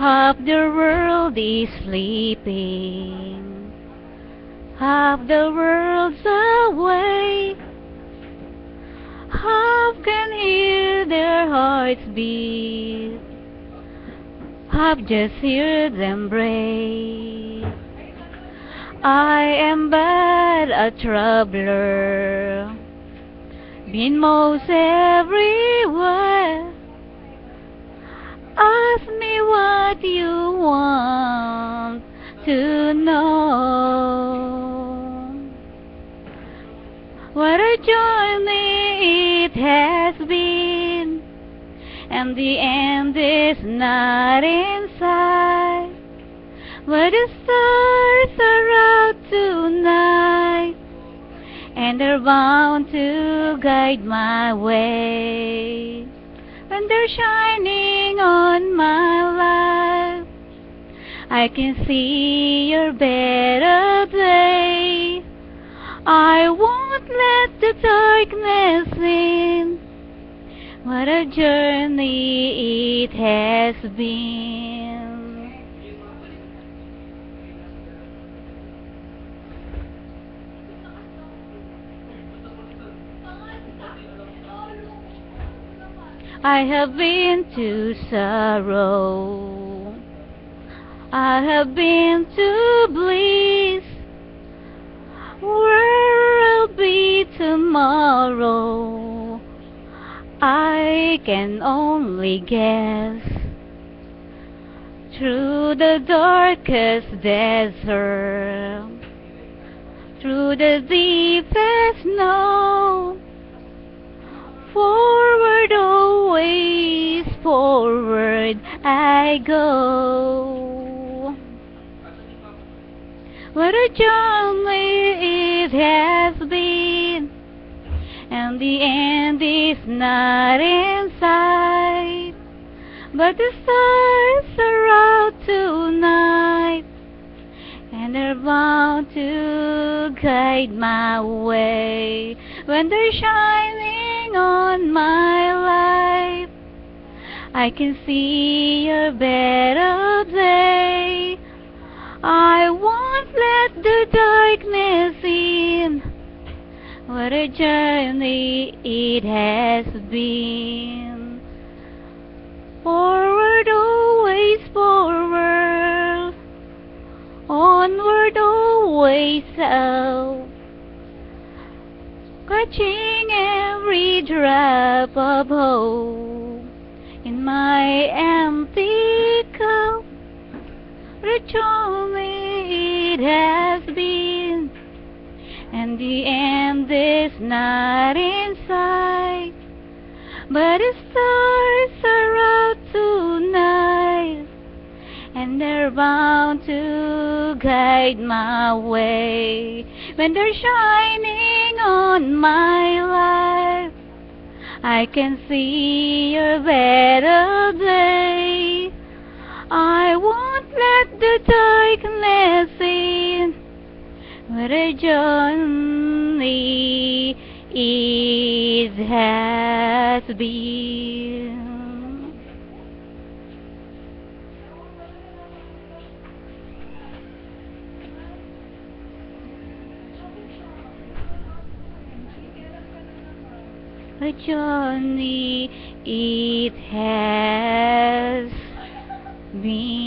Half the world is sleeping, half the world's awake. Half can hear their hearts beat, half just hear them break. I am but a traveler, been most everywhere. Ask me what you want to know. What a journey it has been, and the end is not in sight. But the stars are out tonight, and they're bound to guide my way. When they're shining on my life, I can see your better day. I won't let the darkness in. What a journey it has been. I have been to sorrow, I have been to bliss. Where I'll be tomorrow, I can only guess. Through the darkest desert, through the deepest snow, forward, always forward I go. What a journey it has been, and the end is not in sight. But the stars are out tonight, and they're bound to guide my way. When they're shining on my life, I can see a better day. I won't let the darkness in. What a journey it has been. Forward, always forward. Onward, always out. Catching every drop of hope in my empty cup. What a journey it has been, and the end is not in sight. But the stars are out tonight, and they're bound to guide my way. When they're shining on my life, I can see a better day. I won't let the darkness in. What a journey it has been. A journey it has been.